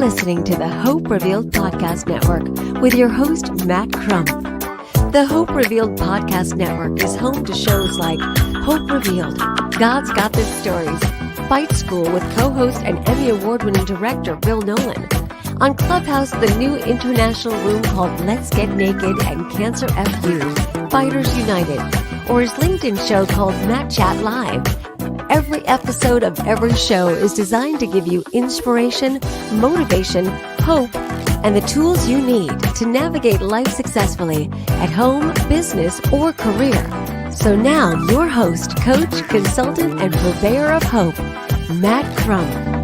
listening to the Hope Revealed Podcast Network with your host, Matt Crum. The Hope Revealed Podcast Network is home to shows like Hope Revealed, God's Got This Stories, Fight School with co-host and Emmy Award-winning director Bill Nolan. On Clubhouse, the new international room called Let's Get Naked and Cancer FU, Fighters United, or his LinkedIn show called Matt Chat Live. Every episode of every show is designed to give you inspiration, motivation, hope, and the tools you need to navigate life successfully at home, business, or career. So now, your host, coach, consultant, and purveyor of hope, Matt Crum.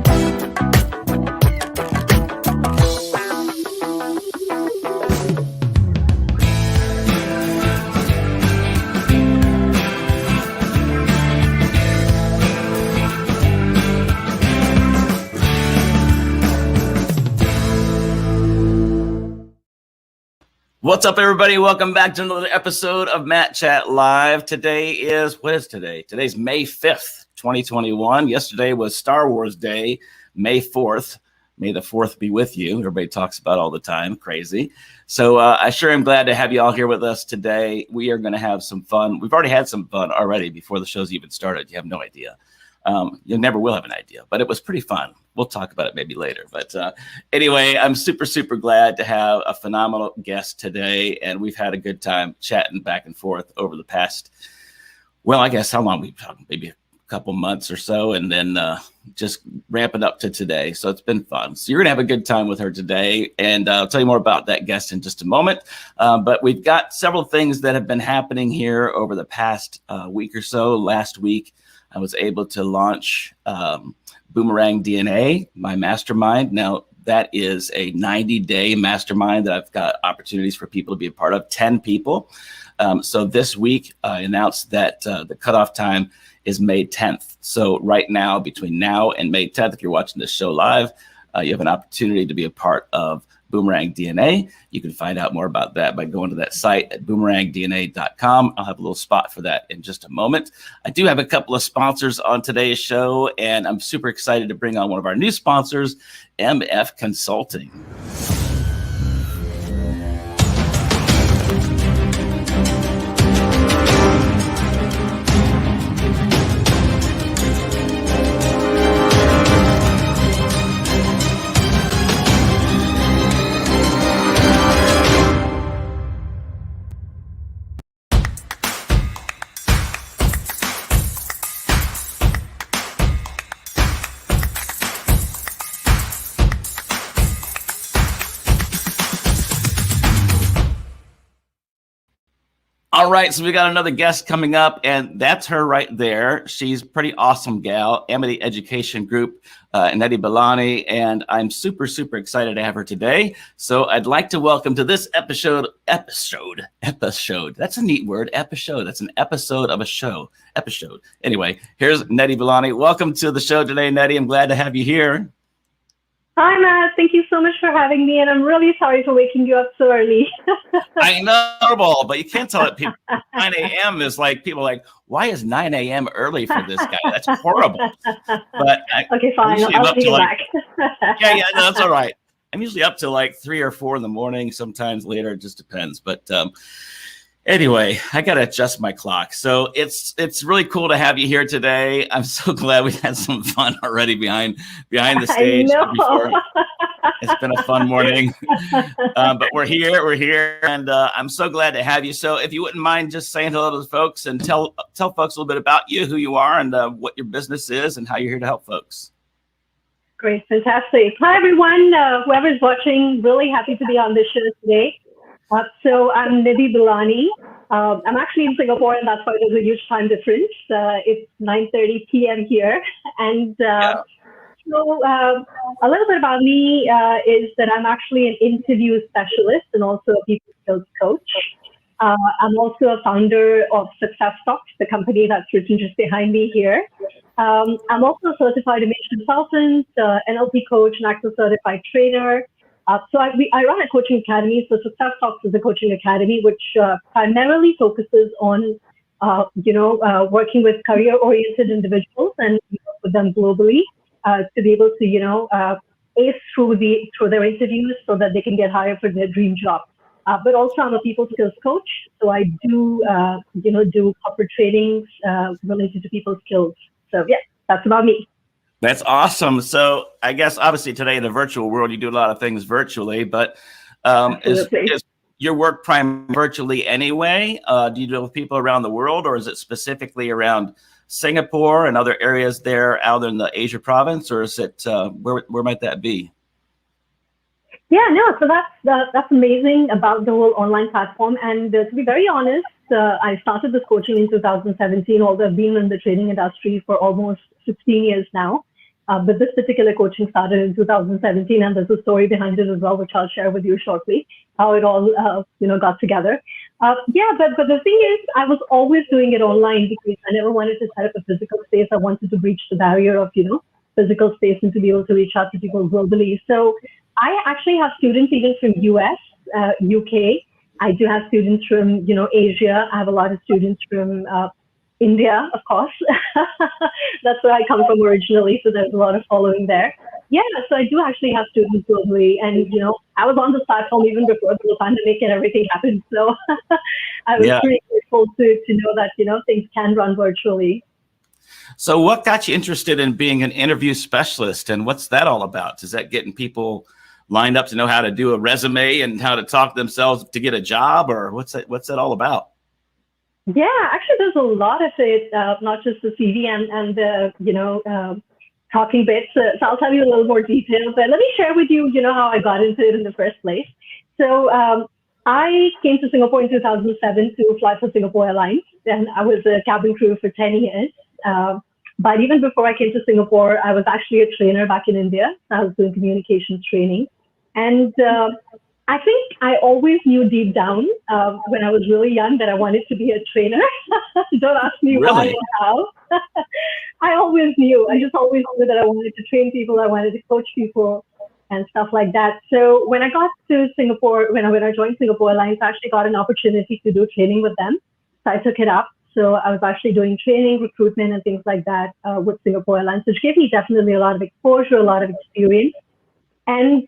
What's up, everybody? Welcome back to another episode of Matt Chat Live. Today is, what is today? Today's May 5th, 2021. Yesterday was Star Wars Day, May 4th. May the 4th be with you. Everybody talks about all the time. Crazy. So I sure am glad to have you all here with us today. We are going to have some fun. We've already had some fun already before the show's even started. You have no idea. You never will have an idea, but it was pretty fun. We'll talk about it maybe later. But anyway, I'm super glad to have a phenomenal guest today. And we've had a good time chatting back and forth over the past, well, I guess how long we've talked, maybe a couple months or so, and then just ramping up to today. So it's been fun. So you're going to have a good time with her today. And I'll tell you more about that guest in just a moment. But we've got several things that have been happening here over the past week or so. Last week, I was able to launch Boomerang DNA, my mastermind. Now, that is a 90-day mastermind that I've got opportunities for people to be a part of, 10 people. So this week, I announced that the cutoff time is May 10th. So right now, between now and May 10th, if you're watching this show live, you have an opportunity to be a part of Boomerang DNA. You can find out more about that by going to that site at BoomerangDNA.com. I'll have a little spot for that in just a moment. I do have a couple of sponsors on today's show, and I'm super excited to bring on one of our new sponsors, MF Consulting. All right, so we got another guest coming up, and that's her right there. She's a pretty awesome gal, Amity Education Group, Nidhi Belani, and I'm super excited to have her today. So I'd like to welcome to this episode. That's a neat word, episode. That's an episode of a show, episode. Anyway, here's Nidhi Belani. Welcome to the show today, Nidhi. I'm glad to have you here. Hi, Matt. Thank you so much for having me, and I'm really sorry for waking you up so early. I know, but you can't tell it. People, 9 a.m. is like, people are like, why is 9 a.m. early for this guy? That's horrible. But okay, fine. I'll take it back. Yeah, no, that's all right. I'm usually up till like 3 or 4 in the morning, sometimes later. It just depends. But anyway, I got to adjust my clock. So it's really cool to have you here today. I'm so glad we had some fun already behind the stage. It's been a fun morning, but we're here, and I'm so glad to have you. So if you wouldn't mind just saying hello to the folks and tell folks a little bit about you, who you are, and what your business is, and how you're here to help folks. Great, fantastic. Hi, everyone. Whoever's watching, really happy to be on this show today. So I'm Nidhi Belani. I'm actually in Singapore, and that's why there's a huge time difference. It's 9:30 p.m. here. And so a little bit about me is that I'm actually an interview specialist and also a people skills coach. I'm also a founder of Success Talks, the company that's written just behind me here. I'm also a certified image consultant, NLP coach, and Access certified trainer. So I run a coaching academy. So Success Talks is a coaching academy, which primarily focuses on, working with career-oriented individuals and work with them globally to be able to, ace through their interviews so that they can get hired for their dream job. But also I'm a people skills coach, so I do do corporate trainings related to people skills. So yeah, that's about me. That's awesome. So I guess obviously today in the virtual world, you do a lot of things virtually, but is your work primarily virtually anyway? Do you deal with people around the world, or is it specifically around Singapore and other areas there out in the Asia province, or is it where might that be? Yeah, no, so that's amazing about the whole online platform. And to be very honest, I started this coaching in 2017, although I've been in the training industry for almost 16 years now. But this particular coaching started in 2017, and there's a story behind it as well, which I'll share with you shortly, how it all got together. But the thing is, I was always doing it online because I never wanted to set up a physical space. I wanted to breach the barrier of physical space and to be able to reach out to people globally. So I actually have students even from US, UK. I do have students from Asia. I have a lot of students from India, of course. That's where I come from originally, so there's a lot of following there. Yeah, so I do actually have students globally, and I was on this platform even before the pandemic and everything happened. So I was pretty grateful to know that things can run virtually. So what got you interested in being an interview specialist, and what's that all about? Is that getting people lined up to know how to do a resume and how to talk themselves to get a job, or what's that all about? Yeah, actually, there's a lot of it, not just the CV and the talking bits. So I'll tell you a little more detail, but let me share with you, how I got into it in the first place. So I came to Singapore in 2007 to fly for Singapore Airlines, and I was a cabin crew for 10 years. But even before I came to Singapore, I was actually a trainer back in India. I was doing communications training. And I think I always knew deep down when I was really young that I wanted to be a trainer. Don't ask me why or how. I always knew. I just always knew that I wanted to train people. I wanted to coach people and stuff like that. So when I got to Singapore, when I joined Singapore Airlines, I actually got an opportunity to do training with them. So I took it up. So I was actually doing training, recruitment, and things like that with Singapore Airlines, which gave me definitely a lot of exposure, a lot of experience. And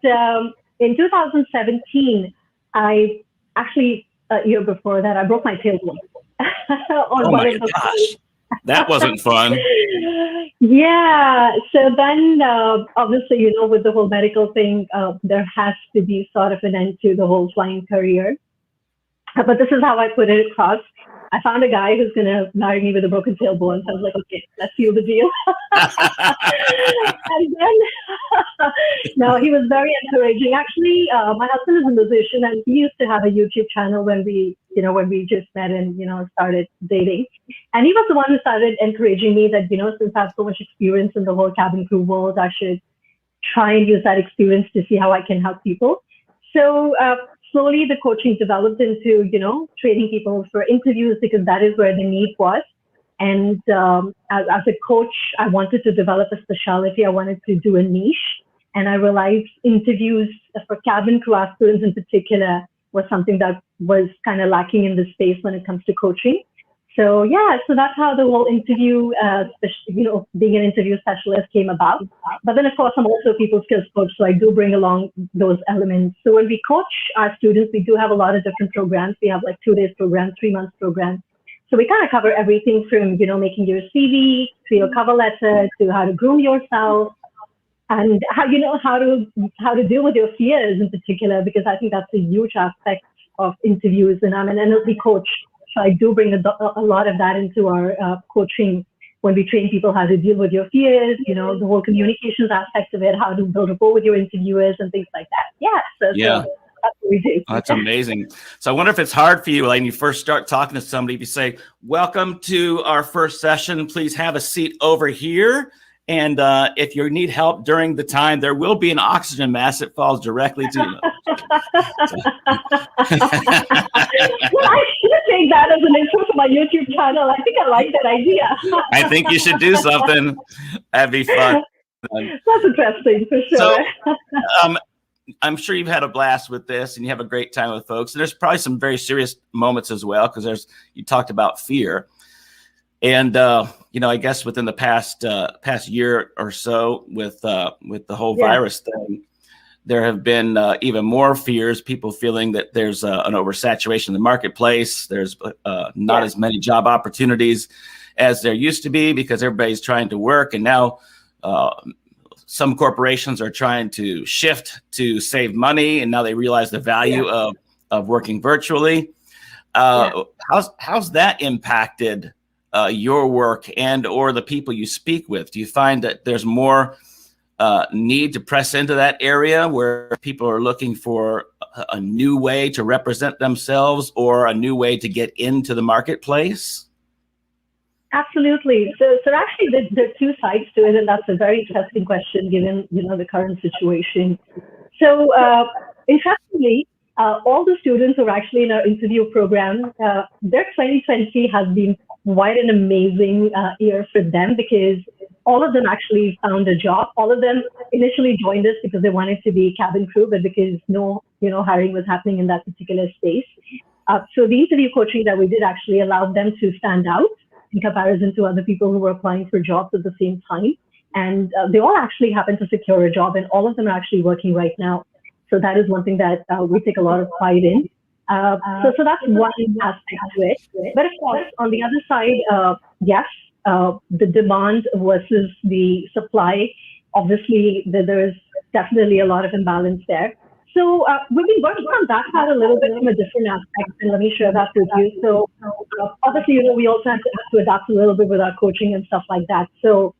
in 2017, I actually, a year before that, I broke my tailbone. Oh my gosh, that wasn't fun. Yeah. So then, obviously, with the whole medical thing, there has to be sort of an end to the whole flying career. But this is how I put it across. I found a guy who's going to marry me with a broken tailbone. So I was like, okay, let's seal the deal. And then, no, he was very encouraging. Actually, my husband is a musician, and he used to have a YouTube channel when we just met and, started dating. And he was the one who started encouraging me that, since I have so much experience in the whole cabin crew world, I should try and use that experience to see how I can help people. So, slowly the coaching developed into, training people for interviews because that is where the need was. And as a coach, I wanted to develop a specialty. I wanted to do a niche. And I realized interviews for cabin crew aspirants in particular was something that was kind of lacking in the space when it comes to coaching. So yeah, so that's how the whole interview, being an interview specialist came about. But then, of course, I'm also a people skills coach, so I do bring along those elements. So when we coach our students, we do have a lot of different programs. We have like 2 days programs, 3 months programs. So we kind of cover everything from, making your CV to your cover letter to how to groom yourself and how to deal with your fears in particular, because I think that's a huge aspect of interviews. And I'm an NLP coach. So I do bring a lot of that into our coaching when we train people how to deal with your fears, the whole communications aspect of it, how to build rapport with your interviewers and things like that. Yeah. So that's what we do. Oh, that's amazing. So I wonder if it's hard for you, like when you first start talking to somebody, if you say, welcome to our first session, please have a seat over here. And if you need help during the time, there will be an oxygen mask that falls directly to you. Well, I should take that as an intro for my YouTube channel. I think I like that idea. I think you should do something. That'd be fun. That's interesting, for sure. So, I'm sure you've had a blast with this and you have a great time with folks. And there's probably some very serious moments as well, because you talked about fear. And I guess within the past year or so, with the whole virus thing, there have been even more fears. People feeling that there's an oversaturation in the marketplace. There's not as many job opportunities as there used to be because everybody's trying to work, and now some corporations are trying to shift to save money, and now they realize the value of working virtually. How's that impacted your work and or the people you speak with? Do you find that there's more need to press into that area where people are looking for a new way to represent themselves or a new way to get into the marketplace? Absolutely. So actually, there are two sides to it, and that's a very interesting question given the current situation. So interestingly, all the students who are actually in our interview program, their 2020 has been quite an amazing year for them because all of them actually found a job. All of them initially joined us because they wanted to be cabin crew, but because no hiring was happening in that particular space. So the interview coaching that we did actually allowed them to stand out in comparison to other people who were applying for jobs at the same time. And they all actually happened to secure a job, and all of them are actually working right now. So that is one thing that we take a lot of pride in. So that's one aspect to it. But of course, on the other side, yes, the demand versus the supply, obviously there is definitely a lot of imbalance there. So we've been working on that part a little bit from a different aspect, and let me share that with you. So obviously, we also have to adapt a little bit with our coaching and stuff like that. So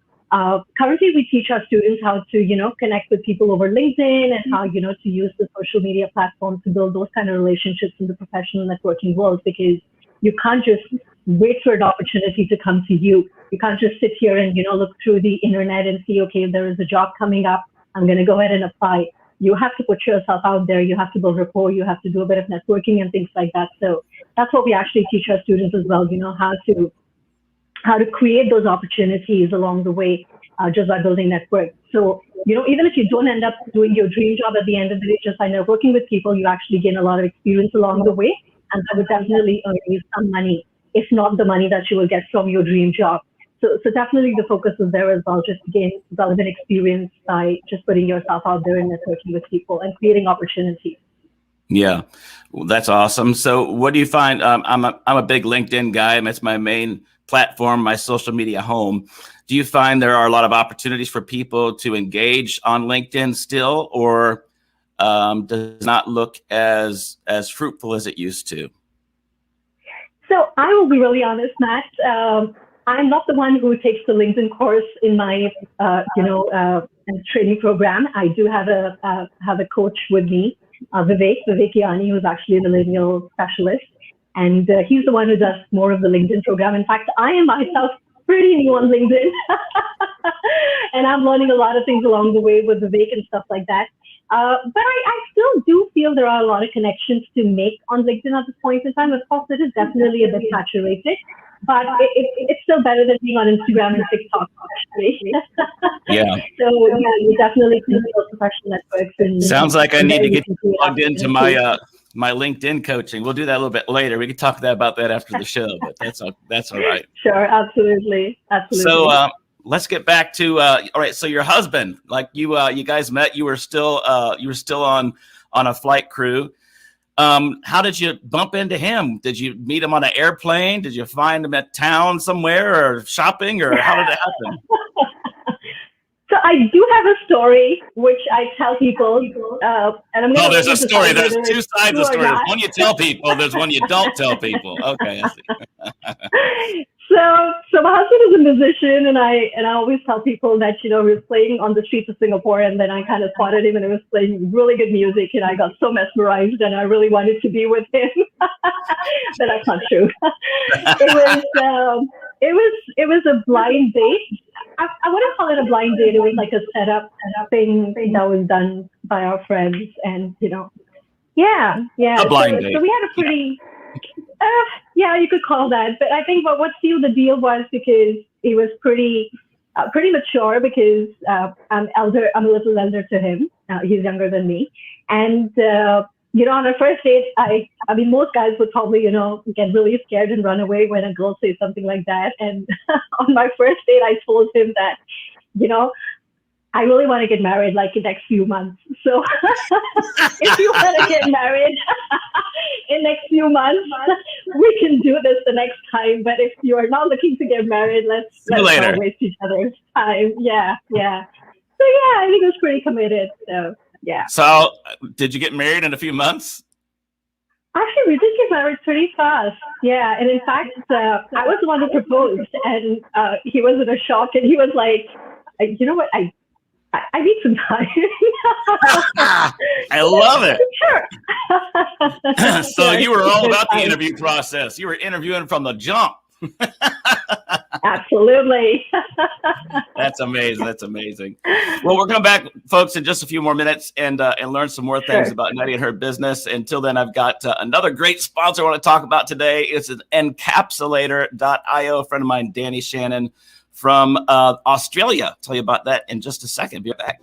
currently, we teach our students how to, connect with people over LinkedIn and how, to use the social media platform to build those kind of relationships in the professional networking world, because you can't just wait for an opportunity to come to you. You can't just sit here and, look through the internet and see, okay, there is a job coming up, I'm going to go ahead and apply. You have to put yourself out there. You have to build rapport. You have to do a bit of networking and things like that. So that's what we actually teach our students as well, how to create those opportunities along the way, just by building network. So, even if you don't end up doing your dream job at the end of the day, just by networking with people, you actually gain a lot of experience along the way. And that would definitely earn you some money, if not the money that you will get from your dream job. So definitely the focus is there as well, just to gain relevant experience by just putting yourself out there and networking with people and creating opportunities. Yeah, well, that's awesome. So what do you find? I'm a big LinkedIn guy. It's my main platform, my social media home. Do you find there are a lot of opportunities for people to engage on LinkedIn still, or does it not look as fruitful as it used to? So I will be really honest, Matt. I'm not the one who takes the LinkedIn course in my, training program. I do have a coach with me, Boomerang Dna, who's actually a millennial specialist. And he's the one who does more of the LinkedIn program. In fact, I am myself pretty new on LinkedIn. And I'm learning a lot of things along the way with Vivek and stuff like that. But I still do feel there are a lot of connections to make on LinkedIn at this point in time. Of course, it is definitely a bit saturated, but it's still better than being on Instagram and TikTok, actually. Yeah. So yeah, you definitely can build professional networks. And sounds like I need to get plugged into my LinkedIn coaching. We'll do that a little bit later. We can talk about that after the show, but that's all right. Sure, absolutely. So let's get back to all right. So your husband, like you guys met. You were still on a flight crew. How did you bump into him? Did you meet him on an airplane? Did you find him at town somewhere or shopping, or how did it happen? So I do have a story which I tell people, and I'm going to. Oh, there's a story. There's two sides of the story. There's one you tell people. There's one you don't tell people. Okay, I see. So my husband is a musician, and I always tell people that he was playing on the streets of Singapore, and then I kind of spotted him, and he was playing really good music, and I got so mesmerized, and I really wanted to be with him. But that's not true. It was a blind date. I wouldn't call it a blind date. It was like a setup thing that was done by our friends, and yeah. A blind date. So we had a pretty. Yeah, you could call that. But I think what sealed the deal was because he was pretty mature, I'm a little elder to him. He's younger than me. And on a first date, I mean, most guys would probably, get really scared and run away when a girl says something like that. And on my first date, I told him that, I really want to get married like in the next few months. So if you want to get married in next few months, we can do this the next time. But if you are not looking to get married, let's not waste each other's time. Yeah. So yeah, I think it was pretty committed. So yeah. So did you get married in a few months? Actually, we did get married pretty fast. Yeah. And in fact, I was the one who proposed, and he was in a shock, and he was like, you know what, I need some time. I love it. Sure. So you were all about the interview process. You were interviewing from the jump. Absolutely. That's amazing. That's amazing. Well, we're coming back, folks, in just a few more minutes and learn some more things about Nidhi and her business. Until then, I've got another great sponsor I want to talk about today. It's an Encapsulator.io. A friend of mine, Danny Shannon, from Australia. I'll tell you about that in just a second. Be right back.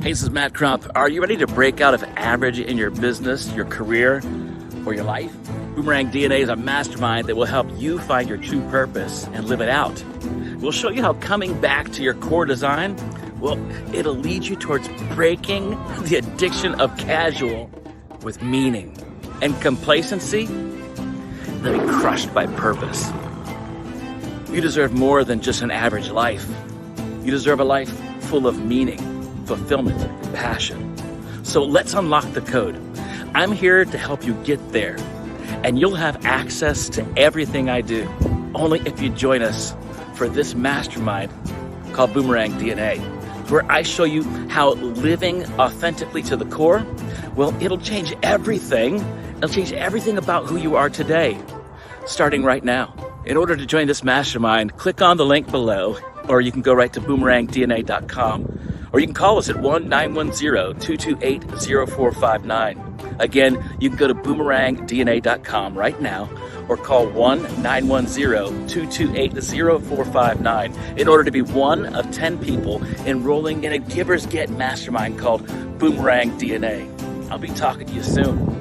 Hey, this is Matt Crump. Are you ready to break out of average in your business, your career, or your life? Boomerang DNA is a mastermind that will help you find your true purpose and live it out. We'll show you how coming back to your core design, well, it'll lead you towards breaking the addiction of casual with meaning and complacency. They'll be crushed by purpose. You deserve more than just an average life. You deserve a life full of meaning, fulfillment, and passion. So let's unlock the code. I'm here to help you get there, and you'll have access to everything I do only if you join us for this mastermind called Boomerang DNA, where I show you how living authentically to the core, well, it'll change everything. It'll change everything about who you are today, starting right now. In order to join this mastermind, click on the link below, or you can go right to BoomerangDNA.com. Or you can call us at 1-910-228-0459. Again, you can go to BoomerangDNA.com right now or call 1-910-228-0459 in order to be one of 10 people enrolling in a Givers Get mastermind called Boomerang DNA. I'll be talking to you soon.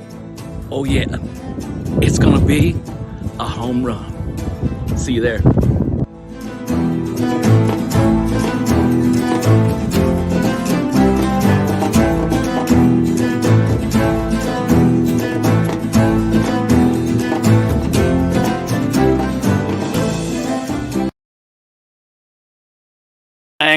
Oh yeah, it's gonna be a home run. See you there.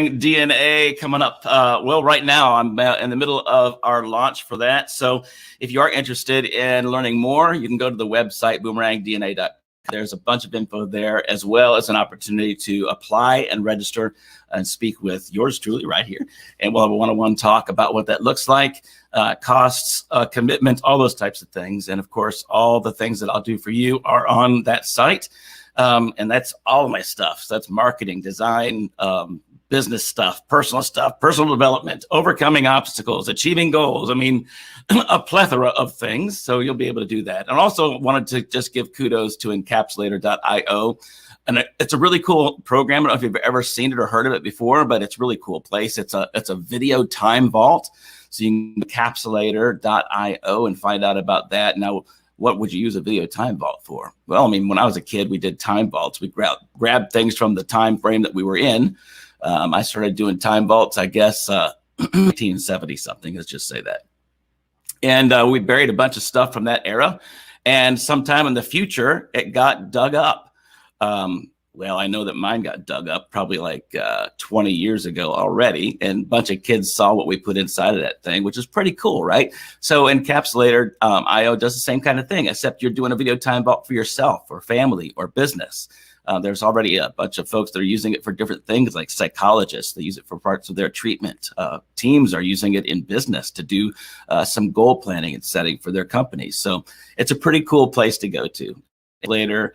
DNA coming up. Well, right now I'm in the middle of our launch for that. So if you are interested in learning more, you can go to the website BoomerangDNA.com. There's a bunch of info there, as well as an opportunity to apply and register and speak with yours truly right here. And we'll have a one-on-one talk about what that looks like, costs, commitment, all those types of things. And of course, all the things that I'll do for you are on that site. And that's all of my stuff. So that's marketing, design, business stuff, personal development, overcoming obstacles, achieving goals. I mean, a plethora of things. So you'll be able to do that. And also wanted to just give kudos to Encapsulator.io. And it's a really cool program. I don't know if you've ever seen it or heard of it before, but it's a really cool place. It's a video time vault. So you can Encapsulator.io and find out about that. Now, what would you use a video time vault for? Well, I mean, when I was a kid, we did time vaults. We grabbed things from the time frame that we were in. I started doing time vaults, I guess, 1970 something. Let's just say that. And we buried a bunch of stuff from that era. And sometime in the future, it got dug up. Well, I know that mine got dug up probably like 20 years ago already. And a bunch of kids saw what we put inside of that thing, which is pretty cool, right? So Encapsulator.io does the same kind of thing, except you're doing a video time vault for yourself or family or business. There's already a bunch of folks that are using it for different things, like psychologists. They use it for parts of their treatment. Teams are using it in business to do some goal planning and setting for their companies. So it's a pretty cool place to go to. later.io.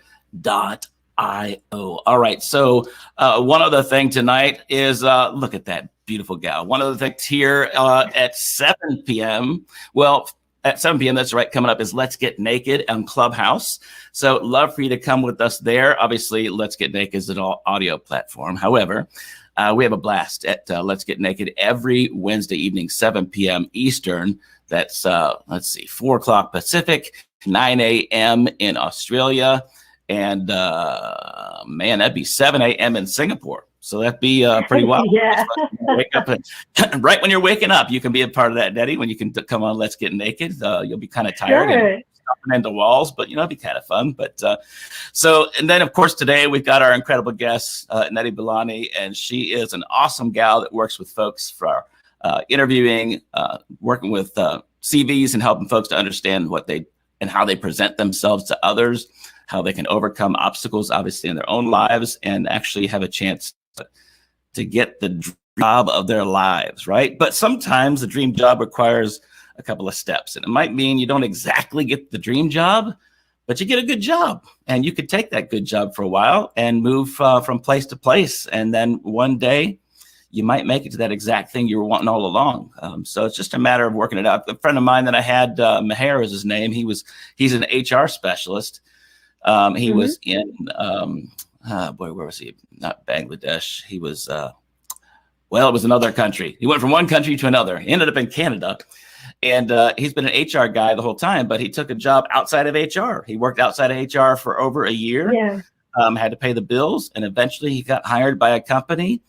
All right. So one other thing tonight is look at that beautiful gal. One other thing here at 7 p.m. Well, at 7 p.m., that's right, coming up is Let's Get Naked on Clubhouse. So love for you to come with us there. Obviously, Let's Get Naked is an audio platform. However, we have a blast at Let's Get Naked every Wednesday evening, 7 p.m. Eastern. That's, 4 o'clock Pacific, 9 a.m. in Australia. And, man, that'd be 7 a.m. in Singapore. So that'd be pretty wild. Yeah. Wake up right when you're waking up, you can be a part of that, Nidhi. When you can come on Let's Get Naked, you'll be kind of tired and stopping into walls, but it'd be kind of fun. But and then of course today we've got our incredible guest, Nidhi Belani, and she is an awesome gal that works with folks for interviewing, working with CVs and helping folks to understand what they and how they present themselves to others, how they can overcome obstacles, obviously in their own lives, and actually have a chance to get the job of their lives, right? But sometimes the dream job requires a couple of steps, and it might mean you don't exactly get the dream job, but you get a good job, and you could take that good job for a while and move from place to place, and then one day you might make it to that exact thing you were wanting all along. So it's just a matter of working it out. A friend of mine that I had, Maher is his name. He's an HR specialist. He was in where was he? Not Bangladesh. He was, it was another country. He went from one country to another. He ended up in Canada. And he's been an HR guy the whole time, but he took a job outside of HR. He worked outside of HR for over a year, had to pay the bills. And eventually he got hired by a company.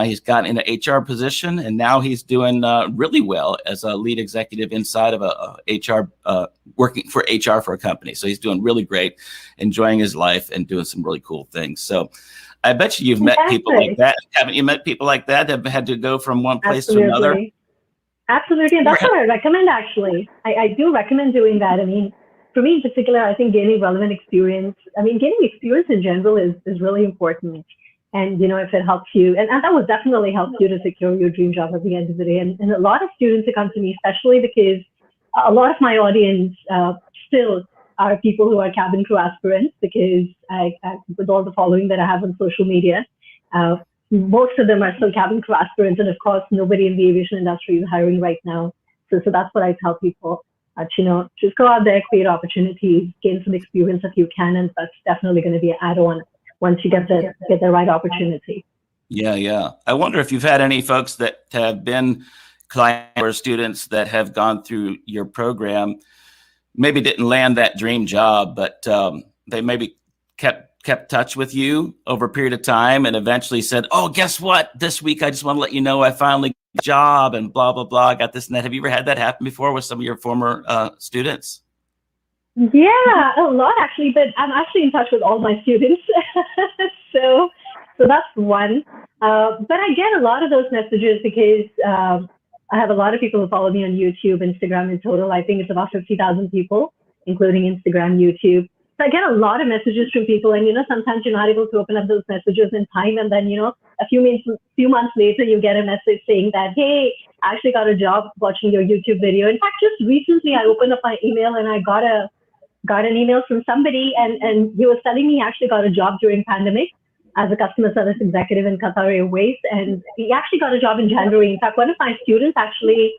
He's gotten in an HR position, and now he's doing really well as a lead executive inside of a HR, working for HR for a company. So he's doing really great, enjoying his life and doing some really cool things. So I bet you've met people like that. Haven't you met people like that have had to go from one place to another? Absolutely. And that's what I recommend, actually. I do recommend doing that. I mean, for me in particular, I think gaining relevant experience, gaining experience in general is really important. And, if it helps you, and that will definitely help you to secure your dream job at the end of the day. And a lot of students who come to me, especially because a lot of my audience still are people who are cabin crew aspirants, because with all the following that I have on social media, most of them are still cabin crew aspirants. And of course, nobody in the aviation industry is hiring right now. So that's what I tell people. Just go out there, create opportunities, gain some experience if you can, and that's definitely going to be an add-on once you get the right opportunity. Yeah. I wonder if you've had any folks that have been clients or students that have gone through your program, maybe didn't land that dream job, but they maybe kept touch with you over a period of time and eventually said, oh, guess what? This week, I just want to let you know I finally got a job and blah, blah, blah. I got this and that. Have you ever had that happen before with some of your former students? Yeah, a lot actually, but I'm actually in touch with all my students. so that's one. But I get a lot of those messages because I have a lot of people who follow me on YouTube, Instagram in total. I think it's about 50,000 people, including Instagram, YouTube. So I get a lot of messages from people, and sometimes you're not able to open up those messages in time, and then a few months later you get a message saying that, hey, I actually got a job watching your YouTube video. In fact, just recently I opened up my email and I got an email from somebody, and he was telling me he actually got a job during pandemic as a customer service executive in Qatar Airways, and he actually got a job in January. In fact, one of my students actually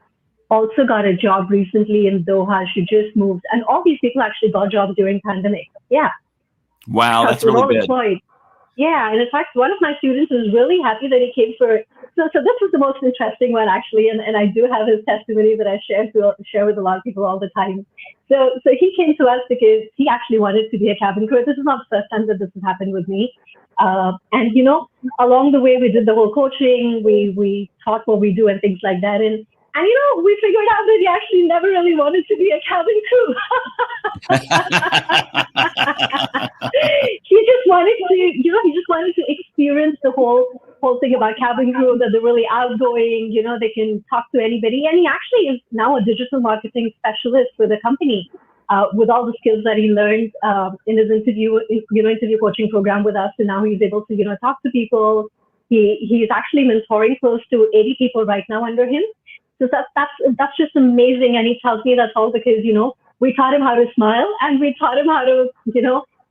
also got a job recently in Doha. She just moved, and all these people actually got jobs during pandemic. Yeah. Wow, that's really good. Employed. Yeah, and in fact, one of my students was really happy that he came for. So this was the most interesting one actually, and I do have his testimony that I share with a lot of people all the time. So he came to us because he actually wanted to be a cabin crew. This is not the first time that this has happened with me. And along the way we did the whole coaching, we taught what we do and things like that, and we figured out that he actually never really wanted to be a cabin crew. He just wanted to experience the whole thing about cabin crew, that they're really outgoing, they can talk to anybody. And he actually is now a digital marketing specialist with a company, with all the skills that he learned in his interview coaching program with us. And now he's able to, talk to people. He's actually mentoring close to 80 people right now under him. So that's just amazing. And he tells me that's all because, we taught him how to smile, and we taught him how to,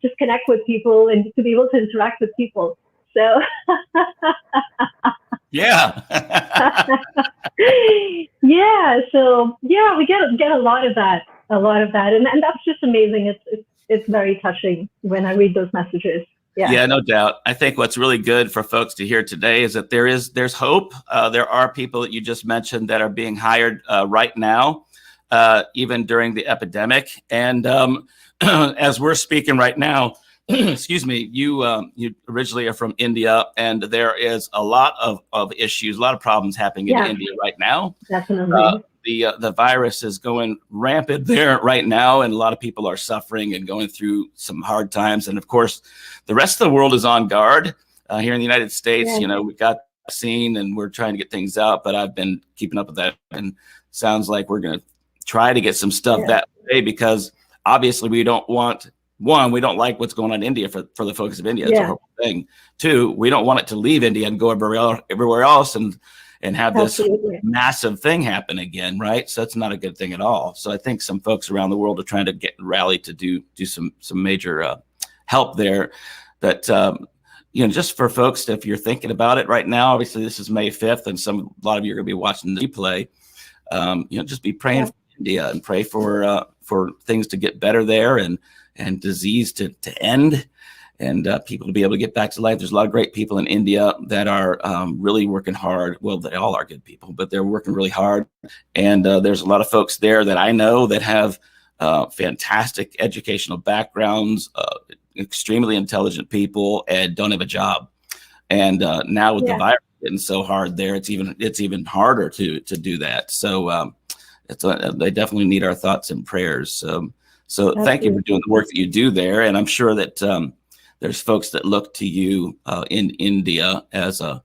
just connect with people and to be able to interact with people. So yeah. yeah, so yeah, we get a lot of that, and that's just amazing. It's very touching when I read those messages. Yeah, no doubt. I think what's really good for folks to hear today is that there's hope. There are people that you just mentioned that are being hired right now, even during the epidemic. And as we're speaking right now, excuse me, you originally are from India, and there is a lot of issues, a lot of problems happening in India right now. Definitely. The virus is going rampant there right now, and a lot of people are suffering and going through some hard times. And of course, the rest of the world is on guard. Here in the United States, you know, we've got the vaccine and we're trying to get things out, but I've been keeping up with that, and sounds like we're going to try to get some stuff that way, because obviously we don't want, one, we don't like what's going on in India for the folks of India. It's a horrible thing. Two, we don't want it to leave India and go everywhere else and have this massive thing happen again, right? So that's not a good thing at all. So I think some folks around the world are trying to rally to do some major help there. But you know, just for folks, if you're thinking about it right now, obviously this is May 5th, and a lot of you are going to be watching the replay. You know, just be praying for India and pray for things to get better there, and disease to end, and people to be able to get back to life. There's a lot of great people in India that are really working hard. Well, they all are good people, but they're working really hard. And there's a lot of folks there that I know that have fantastic educational backgrounds, extremely intelligent people, and don't have a job. And now with the virus getting so hard there, it's even harder to do that. So they definitely need our thoughts and prayers. So thank you for doing the work that you do there. And I'm sure that there's folks that look to you in India as a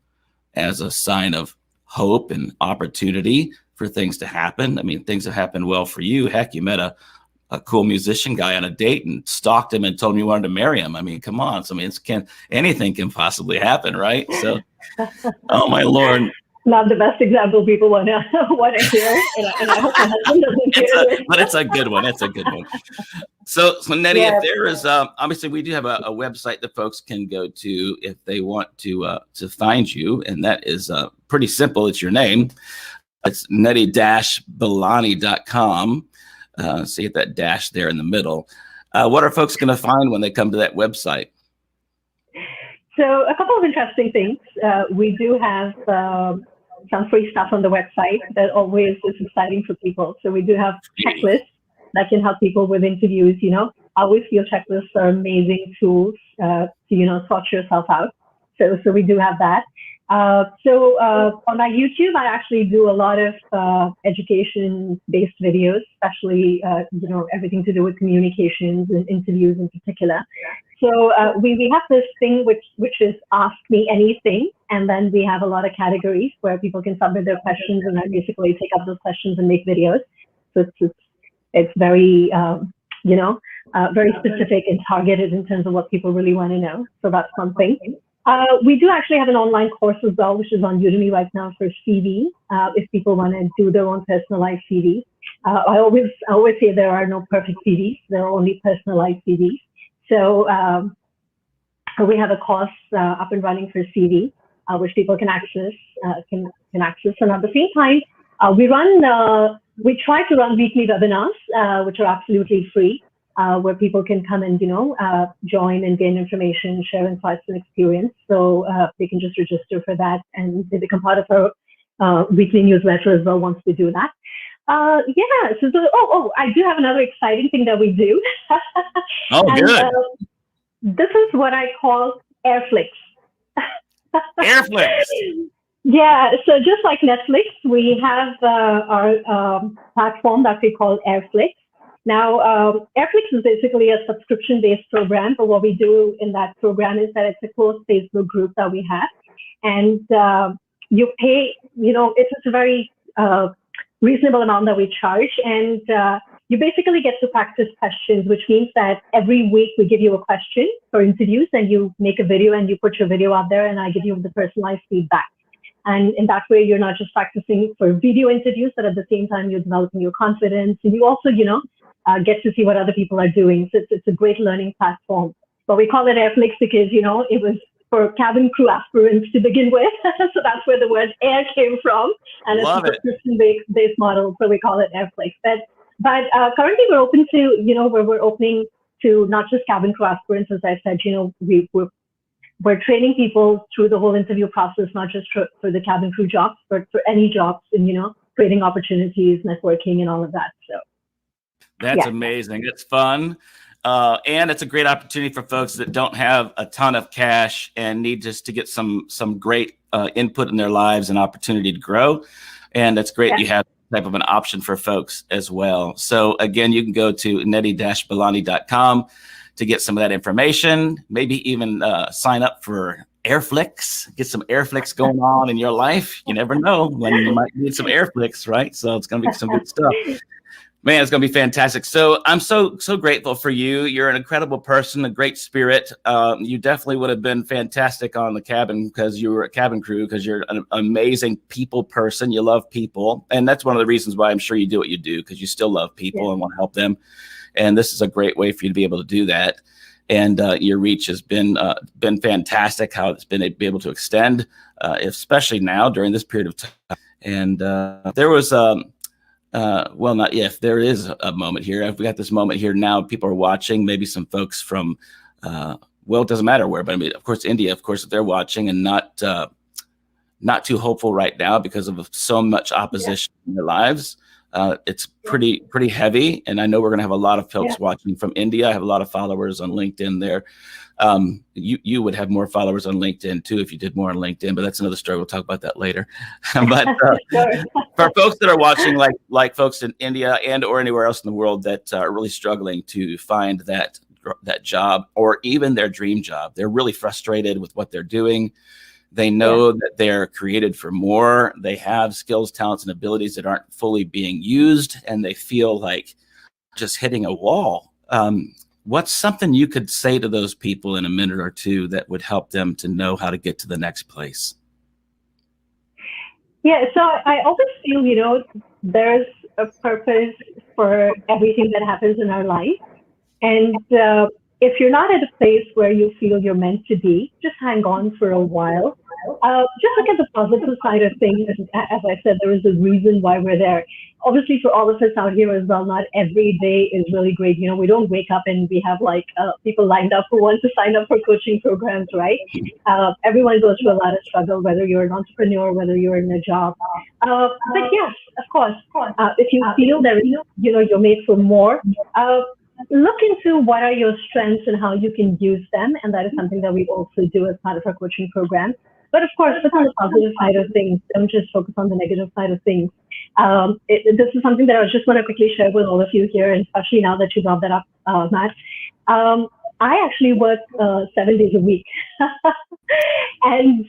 sign of hope and opportunity for things to happen. I mean, things have happened well for you. Heck, you met a cool musician guy on a date and stalked him and told him you wanted to marry him. I mean, come on. So, I mean, anything can possibly happen, right? So, oh my Lord. Not the best example people want to hear, and I hope my husband doesn't hear it. But it's a good one. It's a good one. So Nidhi, if there is, obviously we do have a website that folks can go to if they want to find you, and that is pretty simple. It's your name. It's Nidhi-Belani.com. So you get that dash there in the middle. What are folks going to find when they come to that website? So a couple of interesting things. We do have some free stuff on the website that always is exciting for people. So we do have checklists that can help people with interviews. You know, I always feel checklists are amazing tools to, you know, sort yourself out. So we do have that. So on my YouTube, I actually do a lot of education-based videos, especially, you know, everything to do with communications and interviews in particular. So we have this thing which is Ask Me Anything, and then we have a lot of categories where people can submit their questions, and I basically take up those questions and make videos. So it's very, you know, very specific and targeted in terms of what people really want to know. So that's something. We do actually have an online course as well, which is on Udemy right now for CV. If people want to do their own personalized CV, I always say there are no perfect CVs; there are only personalized CVs. So we have a course up and running for CV, which people can access. And at the same time, we try to run weekly webinars, which are absolutely free. Where people can come and, you know, join and gain information, share insights and experience. So they can just register for that, and they become part of our weekly newsletter as well once they do that. Yeah. So I do have another exciting thing that we do. Oh, and, good. This is what I call Airflex. Airflex. Yeah. So just like Netflix, we have our platform that we call Airflex. Now, Airflex is basically a subscription-based program, but what we do in that program is that it's a closed Facebook group that we have, and you pay, you know, it's a very reasonable amount that we charge, and you basically get to practice questions, which means that every week we give you a question for interviews, and you make a video and you put your video out there, and I give you the personalized feedback. And in that way, you're not just practicing for video interviews, but at the same time, you're developing your confidence, and you also, you know, get to see what other people are doing. So it's a great learning platform. but we call it Airflex because, it was for cabin crew aspirants to begin with. So that's where the word air came from. And it's a subscription-based model, so we call it Airflex. But currently we're open to, we're opening to not just cabin crew aspirants, as I said, we're training people through the whole interview process, not just for the cabin crew jobs, but for any jobs and, creating opportunities, networking, and all of that. So that's amazing. It's fun. And it's a great opportunity for folks that don't have a ton of cash and need just to get some great input in their lives and opportunity to grow. And that's great. You have type of an option for folks as well. So again, you can go to Nidhi-Belani.com to get some of that information, maybe even sign up for Airflex, get some Airflex going on in your life. You never know when you might need some Airflex, right? So it's going to be some good stuff. Man, it's going to be fantastic. So I'm so grateful for you. You're an incredible person, a great spirit. You definitely would have been fantastic on the cabin because you were a cabin crew, because you're an amazing people person. You love people. And that's one of the reasons why I'm sure you do what you do, because you still love people and want to help them. And this is a great way for you to be able to do that. And your reach has been fantastic, how it's been able to extend, especially now during this period of time. And there was not if, there is a moment here. If we got this moment here now, people are watching, maybe some folks from, it doesn't matter where, but I mean, of course, India, of course, if they're watching and not too hopeful right now because of so much opposition in their lives. It's pretty heavy. And I know we're going to have a lot of folks watching from India. I have a lot of followers on LinkedIn there. You would have more followers on LinkedIn too if you did more on LinkedIn, but that's another story. We'll talk about that later. But for folks that are watching, like folks in India and or anywhere else in the world that are really struggling to find that job or even their dream job, they're really frustrated with what they're doing. They know that they're created for more. They have skills, talents, and abilities that aren't fully being used, and they feel like just hitting a wall. What's something you could say to those people in a minute or two that would help them to know how to get to the next place? Yeah, so I always feel, there's a purpose for everything that happens in our life. And if you're not at a place where you feel you're meant to be, just hang on for a while. Just look at the positive side of things. As I said, there is a reason why we're there. Obviously, for all of us out here as well, not every day is really great. We don't wake up and we have people lined up who want to sign up for coaching programs, right? Everyone goes through a lot of struggle, whether you're an entrepreneur, whether you're in a job. But yes, of course, if you feel that you're made for more, look into what are your strengths and how you can use them. And that is something that we also do as part of our coaching program. But of course, look on the positive side of things. Don't just focus on the negative side of things. This is something that I just want to quickly share with all of you here, and especially now that you brought that up, Matt. I actually work 7 days a week. And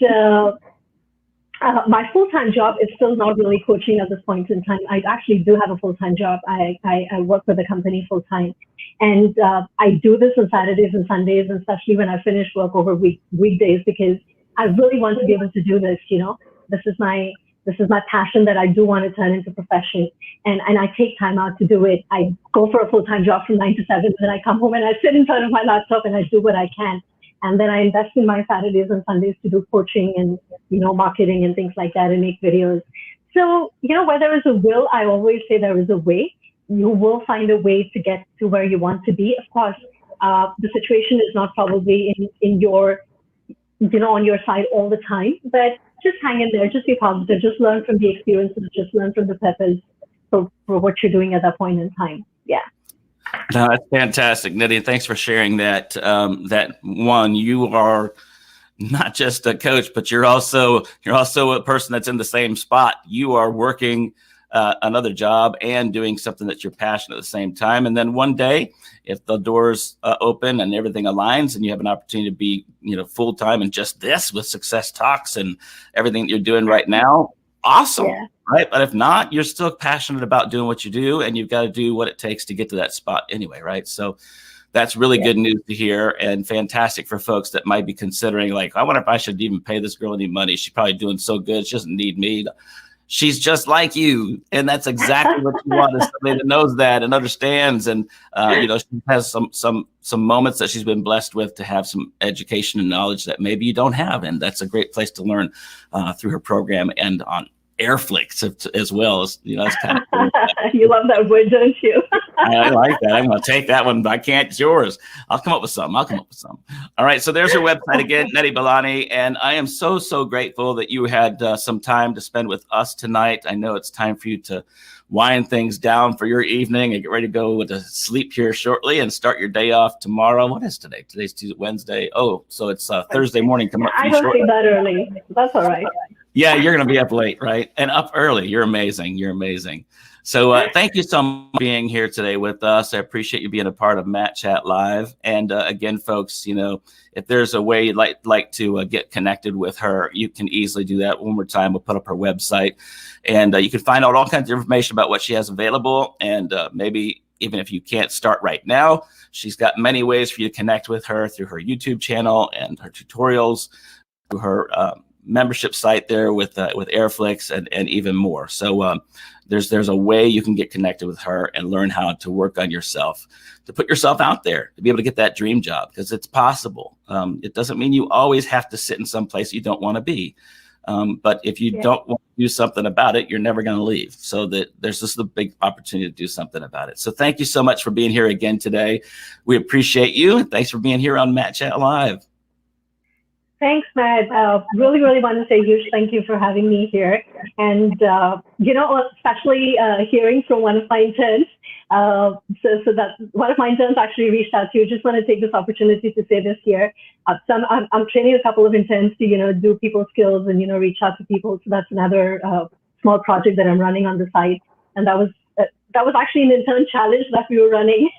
my full-time job is still not really coaching at this point in time. I actually do have a full-time job. I work for the company full-time. And I do this on Saturdays and Sundays, and especially when I finish work over weekdays, because I really want to be able to do this. This is my passion that I do want to turn into profession. And I take time out to do it. I go for a full-time job from 9 to 7, and then I come home and I sit in front of my laptop and I do what I can. And then I invest in my Saturdays and Sundays to do coaching and, marketing and things like that and make videos. So, where there is a will, I always say there is a way. You will find a way to get to where you want to be. Of course, the situation is not probably in your, on your side all the time, but just hang in there, just be positive, just learn from the experiences, just learn from the purpose for what you're doing at that point in time. Yeah. No, that's fantastic, Nidhi. Thanks for sharing that. That one, you are not just a coach, but you're also a person that's in the same spot. You are working another job and doing something that you're passionate at the same time. And then one day, if the doors open and everything aligns, and you have an opportunity to be, full time in just this with Success Talks and everything that you're doing right now, awesome. Yeah. Right. But if not, you're still passionate about doing what you do, and you've got to do what it takes to get to that spot anyway. Right. So that's really good news to hear, and fantastic for folks that might be considering, I wonder if I should even pay this girl any money. She's probably doing so good. She doesn't need me. she's just like you, and that's exactly what you want, is somebody that knows that and understands. And she has some moments that she's been blessed with to have some education and knowledge that maybe you don't have, and that's a great place to learn through her program and on Airflex as well. As that's kind of cool. You love that word, don't you? I like that. I'm going to take that one, but I can't. It's yours. I'll come up with something. All right. So there's her website again, Nidhi Belani. And I am so grateful that you had some time to spend with us tonight. I know it's time for you to wind things down for your evening and get ready to go to sleep here shortly and start your day off tomorrow. What is today? Today's Tuesday, Wednesday. Oh, so it's Thursday morning coming up. I don't sleep that early. That's all right. Yeah, you're going to be up late, right? And up early. You're amazing. So thank you so much for being here today with us. I appreciate you being a part of Matt Chat Live. And again, folks, if there's a way you'd like to get connected with her, you can easily do that. One more time, we'll put up her website. And you can find out all kinds of information about what she has available. And maybe even if you can't start right now, she's got many ways for you to connect with her through her YouTube channel and her tutorials, through her membership site there with Airflex and even more. So there's a way you can get connected with her and learn how to work on yourself, to put yourself out there, to be able to get that dream job, because it's possible. It doesn't mean you always have to sit in some place you don't want to be. But if you don't want to do something about it, you're never going to leave. So there's just a big opportunity to do something about it. So thank you so much for being here again today. We appreciate you. And thanks for being here on Matt Chat Live. Thanks, Matt. Really want to say a huge thank you for having me here. And, especially hearing from one of my interns. So that one of my interns actually reached out to you. Just want to take this opportunity to say this here. I'm training a couple of interns to, do people skills and, reach out to people. So that's another small project that I'm running on the site. And that was actually an intern challenge that we were running.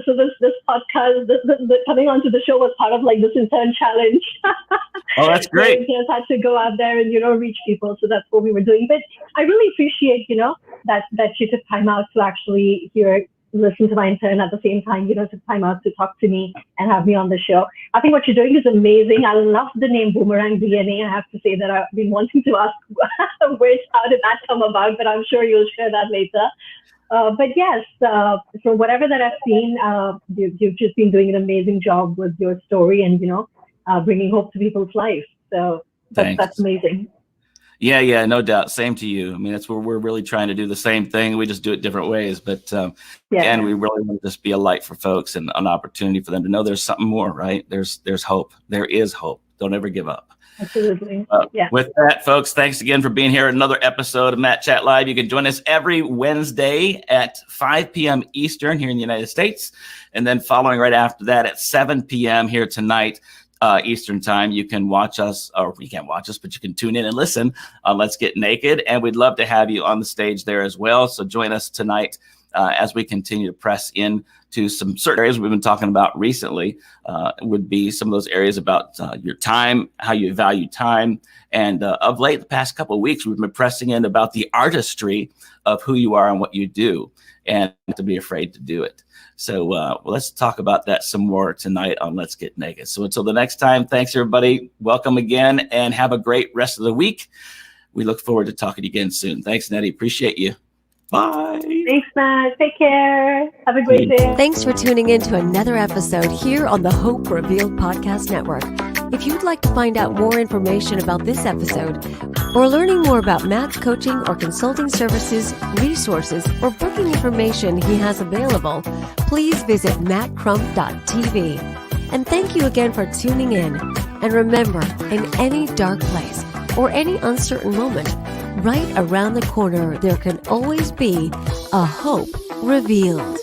So this podcast, the coming onto the show was part of like this intern challenge. Oh, that's great. So interns had to go out there and, reach people. So that's what we were doing. But I really appreciate, that you took time out to actually listen to my intern at the same time, took time out to talk to me and have me on the show. I think what you're doing is amazing. I love the name Boomerang DNA. I have to say that I've been wanting to ask how did that come about, but I'm sure you'll share that later. But yes, from whatever that I've seen, you've just been doing an amazing job with your story and, bringing hope to people's life. So that's amazing. Yeah, no doubt. Same to you. I mean, that's where we're really trying to do the same thing. We just do it different ways. But and we really want to just be a light for folks and an opportunity for them to know there's something more, right? There's hope. There is hope. Don't ever give up. Absolutely. With that, folks, thanks again for being here. Another episode of Matt Chat Live. You can join us every Wednesday at 5 p.m. Eastern here in the United States. And then following right after that at 7 p.m. here tonight. Eastern time. You can watch us, or you can't watch us, but you can tune in and listen on Let's Get Naked. And we'd love to have you on the stage there as well. So join us tonight as we continue to press in to some certain areas we've been talking about recently. Would be some of those areas about your time, how you value time. And of late, the past couple of weeks, we've been pressing in about the artistry of who you are and what you do, and not to be afraid to do it. So let's talk about that some more tonight on Let's Get Naked. So until the next time, thanks, everybody. Welcome again, and have a great rest of the week. We look forward to talking to you again soon. Thanks, Nidhi. Appreciate you. Bye. Thanks, Matt. Take care. Have a great day. Thanks for tuning in to another episode here on the Hope Revealed Podcast Network. If you'd like to find out more information about this episode, or learning more about Matt's coaching or consulting services, resources, or booking information he has available, please visit mattcrump.tv. And thank you again for tuning in. And remember, in any dark place or any uncertain moment, right around the corner, there can always be a hope revealed.